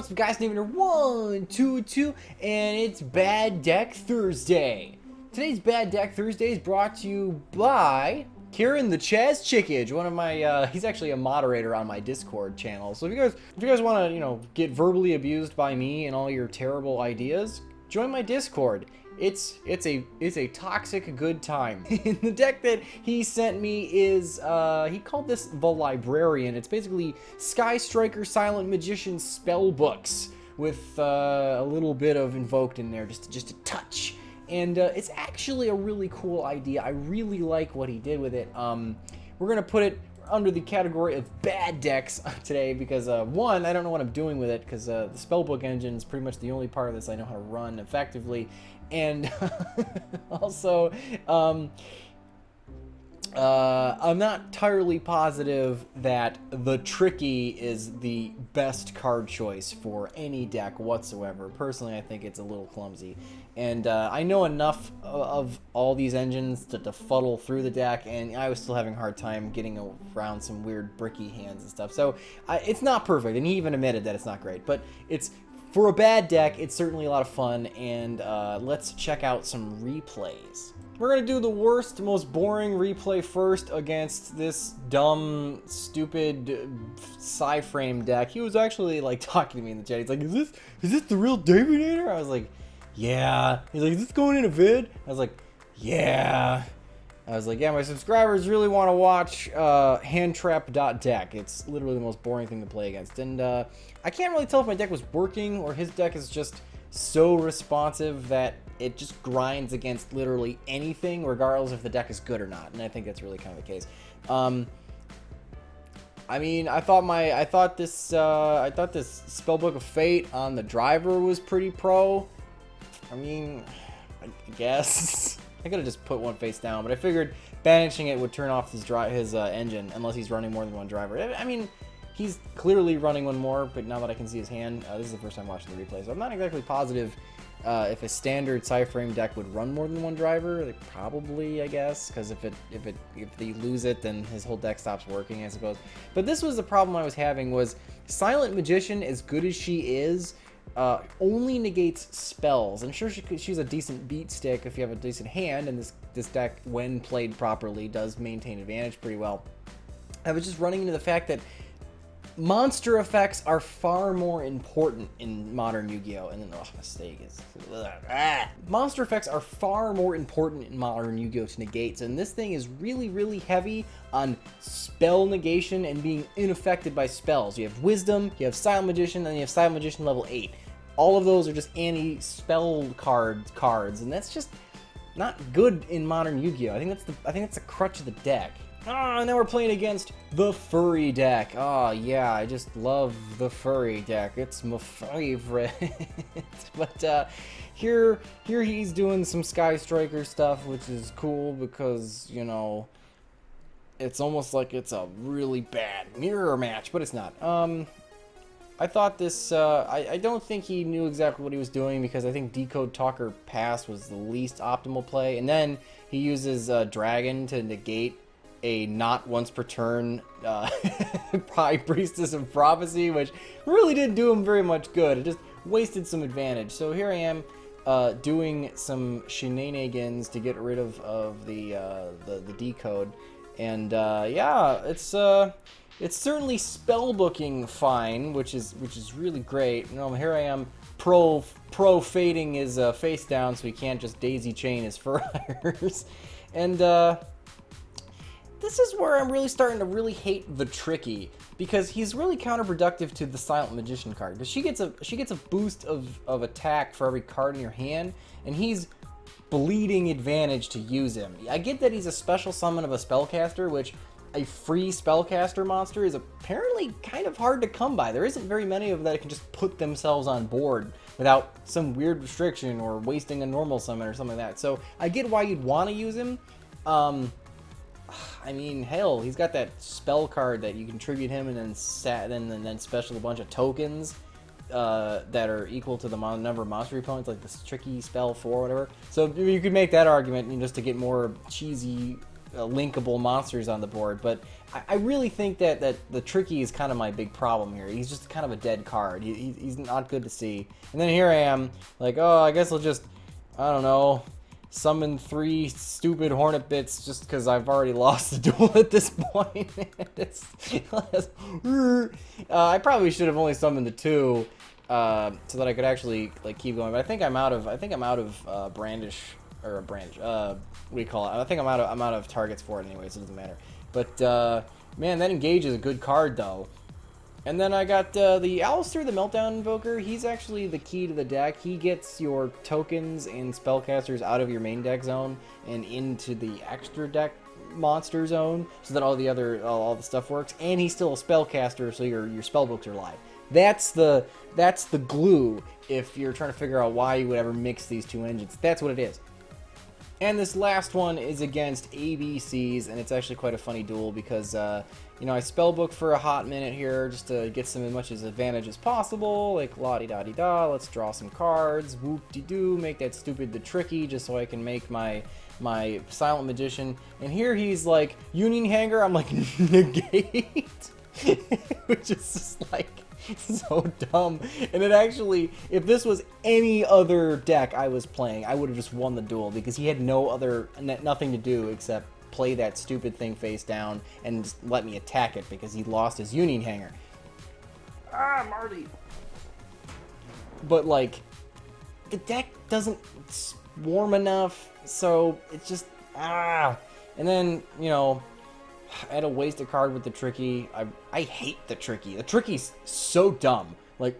what's up, guys? Name 122, and it's Bad Deck Thursday. Today's Bad Deck Thursday is brought to you by Kieran the Chaz Chickage, one of my, he's actually a moderator on my Discord channel. So if you guys want to, get verbally abused by me and all your terrible ideas, join my Discord. It's a toxic good time. The deck that he sent me is, he called this the Librarian. It's basically Sky Striker Silent Magician Spellbooks with a little bit of Invoked in there, just a touch. And it's actually a really cool idea. I really like what he did with it. We're gonna put it under the category of bad decks today because one, I don't know what I'm doing with it because the spellbook engine is pretty much the only part of this I know how to run effectively, and also I'm not entirely positive that the Tricky is the best card choice for any deck whatsoever. Personally, I think it's a little clumsy. And I know enough of all these engines to fuddle through the deck, and I was still having a hard time getting around some weird bricky hands and stuff. So it's not perfect, and he even admitted that it's not great. But it's for a bad deck, it's certainly a lot of fun, and let's check out some replays. We're going to do the worst, most boring replay first against this dumb, stupid Psy-Frame deck. He was actually, like, talking to me in the chat. He's like, is this the real Davidator? I was like, yeah. He's like, is this going in a vid? I was like, yeah. I was like, yeah, my subscribers really want to watch handtrap.deck. It's literally the most boring thing to play against. And I can't really tell if my deck was working or his deck is just so responsive that it just grinds against literally anything, regardless if the deck is good or not. And I think that's really kind of the case. I mean, I thought this Spellbook of Fate on the driver was pretty pro. I mean, I guess I could have just put one face down, but I figured banishing it would turn off his engine unless he's running more than one driver. I mean, he's clearly running one more, but now that I can see his hand, this is the first time watching the replay, so I'm not exactly positive if a standard Psy-Frame deck would run more than one driver. Like, probably, I guess, because if they lose it, then his whole deck stops working, I suppose. But this was the problem I was having, was Silent Magician, as good as she is, only negates spells. And sure, she's a decent beat stick if you have a decent hand, and this deck, when played properly, does maintain advantage pretty well. I was just running into the fact that monster effects are far more important in modern Yu-Gi-Oh! And then, mistake is... Monster effects are far more important in modern Yu-Gi-Oh! To negate, and this thing is really, really heavy on spell negation and being unaffected by spells. You have Wisdom, you have Silent Magician, and you have Silent Magician level 8. All of those are just anti-spell cards, and that's just not good in modern Yu-Gi-Oh! I think that's the crutch of the deck. Ah, now we're playing against the Furry deck. Oh, yeah, I just love the Furry deck. It's my favorite. But here he's doing some Sky Striker stuff, which is cool because, it's almost like it's a really bad mirror match, but it's not. I thought this, I don't think he knew exactly what he was doing because I think Decode Talker Pass was the least optimal play. And then he uses Dragon to negate a not once per turn High Priestess of Prophecy, which really didn't do him very much good. It just wasted some advantage. So here I am doing some shenanigans to get rid of the decode. And yeah, it's certainly spellbooking fine, which is really great. Here I am pro fading his face down so he can't just daisy chain his fires. And this is where I'm really starting to really hate the Tricky, because he's really counterproductive to the Silent Magician card. Because she gets a boost of attack for every card in your hand, and he's bleeding advantage to use him. I get that he's a special summon of a spellcaster, which a free spellcaster monster is apparently kind of hard to come by. There isn't very many of them that can just put themselves on board without some weird restriction or wasting a normal summon or something like that. So I get why you'd want to use him. I mean, hell, he's got that spell card that you can tribute him and then special a bunch of tokens that are equal to the number of monster opponents, like this Tricky spell 4 or whatever. So you could make that argument just to get more cheesy linkable monsters on the board, but I really think that the Tricky is kind of my big problem here. He's just kind of a dead card. He's not good to see. And then here I am, like, oh, I guess I'll just, I don't know, summon 3 stupid Hornet Bits just because I've already lost the duel at this point. I probably should have only summoned the 2 so that I could actually like keep going. But I think I'm out of brandish. What do you call it? I think I'm out of targets for it anyway, so it doesn't matter. But man, that Engage is a good card though. And then I got the Alistair, the Meltdown Invoker. He's actually the key to the deck. He gets your tokens and spellcasters out of your main deck zone and into the extra deck monster zone, so that all the stuff works. And he's still a spellcaster, so your spellbooks are live. That's the glue if you're trying to figure out why you would ever mix these 2 engines. That's what it is. And this last one is against ABCs, and it's actually quite a funny duel because, you know, I spellbook for a hot minute here just to get some as much as advantage as possible, like la-di-da-di-da, let's draw some cards, whoop-de-doo, make that stupid the Tricky just so I can make my Silent Magician. And here he's like, Union Hanger, I'm like, negate, which is just like, so dumb. And it actually, if this was any other deck I was playing, I would have just won the duel because he had nothing to do except play that stupid thing face down and just let me attack it because he lost his Union Hanger. Ah, Marty. But like, the deck doesn't swarm enough, so it's just and then, you know, I had to waste a card with the Tricky. I hate the Tricky. The Tricky's so dumb. Like,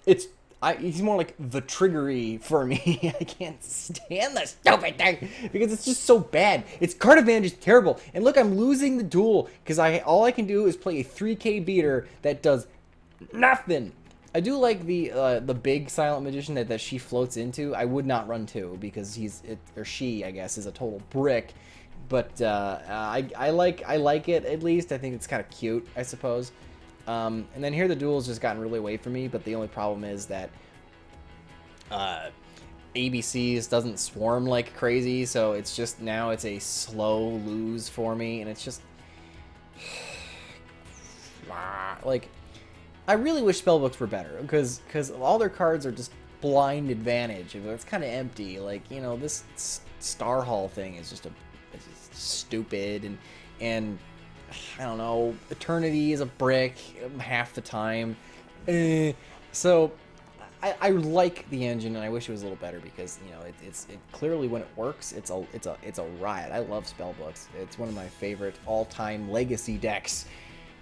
he's more like the Triggery for me. I can't stand the stupid thing because it's just so bad. Its card advantage is terrible. And look, I'm losing the duel because all I can do is play a 3K beater that does nothing. I do like the big Silent Magician that she floats into. I would not run 2 because she, I guess, is a total brick. But I like it at least. I think it's kind of cute, I suppose. And then here the duel's just gotten really away from me. But the only problem is that ABCs doesn't swarm like crazy, so it's just now it's a slow lose for me, and it's just like I really wish Spellbooks were better because all their cards are just blind advantage. It's kind of empty. Like, you know, this Star Hall thing is just it's stupid, and I don't know, Eternity is a brick half the time. So I like the engine, and I wish it was a little better because, you know, it clearly when it works, it's a riot. I love Spellbooks. It's one of my favorite all-time legacy decks.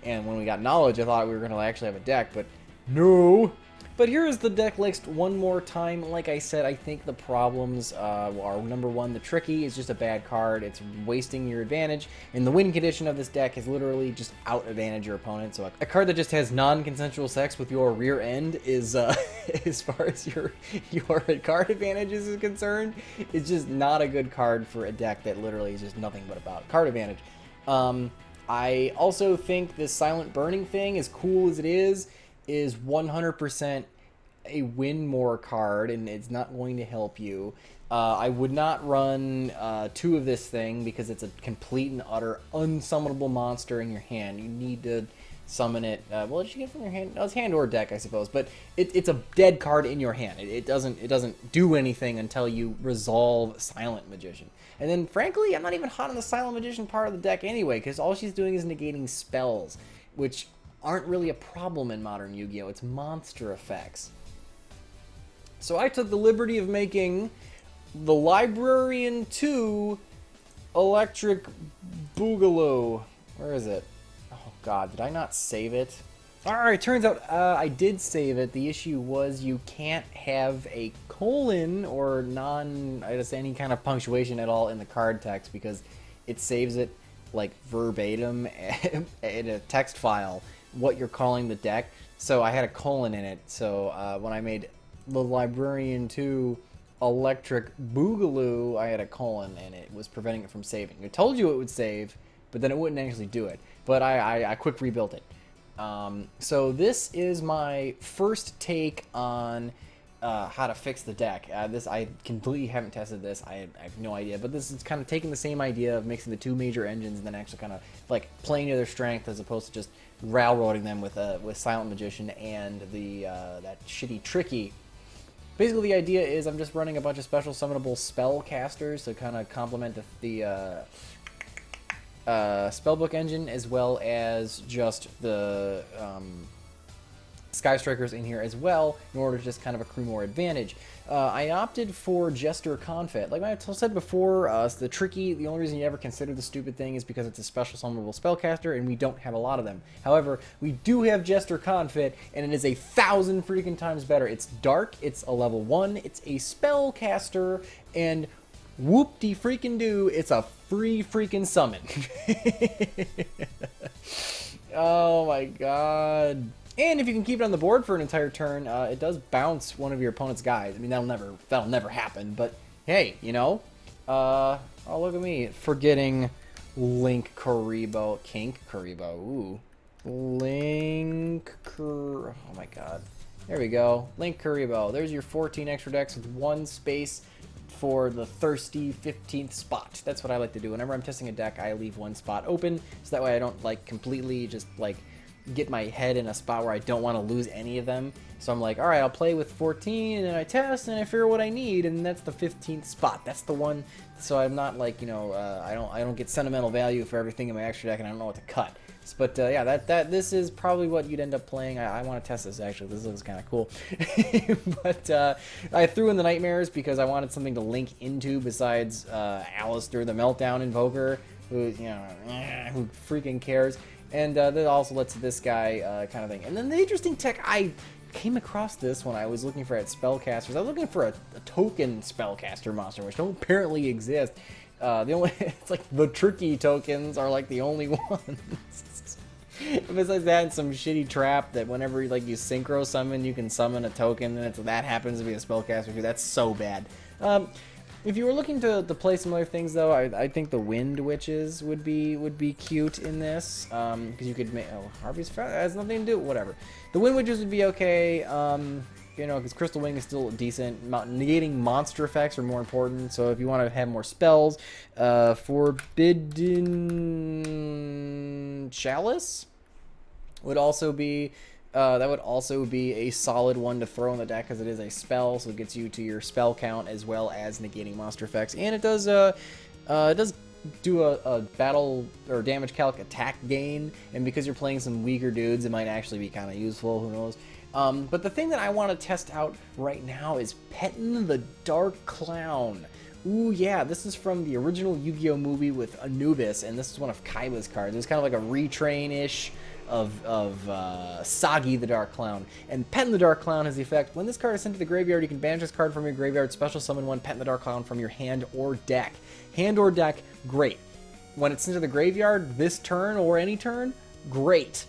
And when we got Knowledge, I thought we were going to actually have a deck, but no. But here is the deck list one more time. Like I said, I think the problems are, number 1, the Tricky is just a bad card. It's wasting your advantage. And the win condition of this deck is literally just out-advantage your opponent. So a card that just has non-consensual sex with your rear end is, as far as your card advantages is concerned, it's just not a good card for a deck that literally is just nothing but about card advantage. I also think this Silent Burning thing, as cool as it is 100% a win more card, and it's not going to help you. I would not run 2 of this thing because it's a complete and utter unsummonable monster in your hand. You need to summon it. What did you get from your hand? No, it's hand or deck, I suppose. But it's a dead card in your hand. It doesn't do anything until you resolve Silent Magician. And then, frankly, I'm not even hot on the Silent Magician part of the deck anyway, because all she's doing is negating spells, which aren't really a problem in modern Yu-Gi-Oh! It's monster effects. So I took the liberty of making the Librarian 2 Electric Boogaloo. Where is it? Oh god, did I not save it? Alright, turns out I did save it. The issue was you can't have a colon or any kind of punctuation at all in the card text because it saves it like verbatim in a text file what you're calling the deck. So I had a colon in it. So when I made the Librarian 2 Electric Boogaloo, I had a colon and it was preventing it from saving. It told you it would save, but then it wouldn't actually do it. But I quick rebuilt it. So this is my first take on how to fix the deck. This I completely haven't tested this. I have no idea, but this is kind of taking the same idea of mixing the two major engines and then actually kind of like playing to their strength as opposed to just railroading them with Silent Magician and the that shitty Tricky. Basically, the idea is I'm just running a bunch of special summonable spellcasters to kind of complement the Spellbook engine, as well as just the Sky Strikers in here as well, in order to just kind of accrue more advantage. I opted for Jester Confit. Like I said before, the Tricky, the only reason you ever consider the stupid thing is because it's a special summonable spellcaster, and we don't have a lot of them. However, we do have Jester Confit, and it is 1,000 freaking times better. It's dark, it's a level 1, it's a spellcaster, and whoop-de-freaking-do, it's a free freaking summon. Oh my god. And if you can keep it on the board for an entire turn, it does bounce one of your opponent's guys. I mean, that'll never happen, but hey, you know? Oh, look at me, forgetting Link Karibo. Kink Karibo, ooh. Oh my god. There we go, Link Karibo. There's your 14 extra decks with 1 space for the thirsty 15th spot. That's what I like to do. Whenever I'm testing a deck, I leave 1 spot open, so that way I don't, like, completely just, like, get my head in a spot where I don't want to lose any of them. So I'm like, all right, I'll play with 14, and I test, and I figure what I need, and that's the 15th spot. That's the one. So I'm not like, you know, I don't get sentimental value for everything in my extra deck, and I don't know what to cut. But yeah, this is probably what you'd end up playing. I want to test this actually. This looks kind of cool. But I threw in the Nightmares because I wanted something to link into besides Alistair the Meltdown Invoker, who, you know, who freaking cares. And that also lets this guy kind of thing. And then the interesting tech, I came across this when I was looking for spellcasters. I was looking for a token spellcaster monster, which don't apparently exist. It's like the Tricky tokens are like the only ones. Besides that, and some shitty trap that whenever like you synchro summon, you can summon a token, and that happens to be a spellcaster too. That's so bad. If you were looking to play some other things, though, I think the Wind Witches would be cute in this, because you could make... Oh, Harvey's has nothing to do... Whatever. The Wind Witches would be okay, you know, because Crystal Wing is still decent. Negating monster effects are more important, so if you want to have more spells, Forbidden Chalice would also be... that would also be a solid one to throw in the deck because it is a spell, so it gets you to your spell count as well as negating monster effects. And it does do a battle or damage calc attack gain, and because you're playing some weaker dudes, it might actually be kind of useful. Who knows? But the thing that I want to test out right now is Pettin' the Dark Clown. Ooh, yeah, this is from the original Yu-Gi-Oh! Movie with Anubis, and this is one of Kaiba's cards. It's kind of like a retrain-ish of Sagi the Dark Clown. And Pettin' the Dark Clown has the effect, when this card is sent to the graveyard, you can banish this card from your graveyard, special summon one Pettin' the Dark Clown from your hand or deck. Hand or deck, great. When it's sent to the graveyard this turn or any turn, great.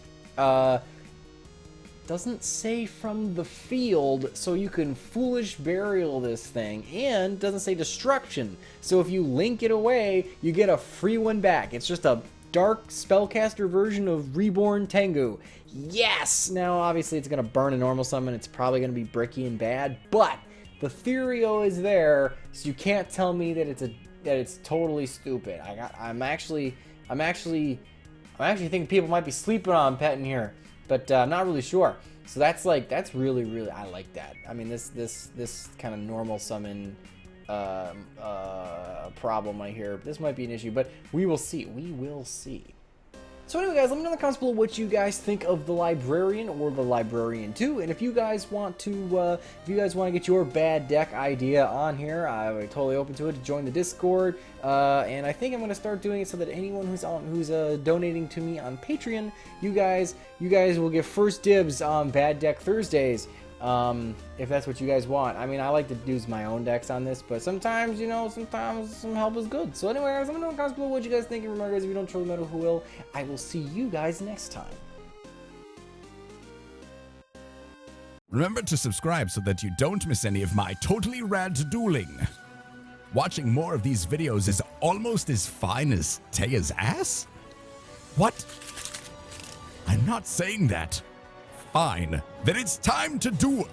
Doesn't say from the field, so you can Foolish Burial this thing, and doesn't say destruction, so if you link it away, you get a free one back. It's just a dark spellcaster version of Reborn Tengu. Yes! Now, obviously, it's going to burn a normal summon. It's probably going to be bricky and bad, but the Therio is there, so you can't tell me that it's totally stupid. I'm actually thinking people might be sleeping on Pettin' here, but I'm not really sure. So that's really, I like that. I mean, this kind of normal summon problem I hear, this might be an issue, but we will see. So anyway, guys, let me know in the comments below what you guys think of the Librarian or the Librarian 2, and if you guys want to get your bad deck idea on here, I'm totally open to it. To join the Discord, and I think I'm going to start doing it so that anyone who's donating to me on Patreon, you guys will get first dibs on Bad Deck Thursdays. If that's what you guys want. I mean, I like to use my own decks on this, but sometimes, you know, sometimes some help is good. So anyway, guys, let me know in the comments below what you guys think. And remember, guys, if you don't truly know who will, I will see you guys next time. Remember to subscribe so that you don't miss any of my totally rad dueling. Watching more of these videos is almost as fine as Taya's ass? What? I'm not saying that. Fine, then it's time to duel!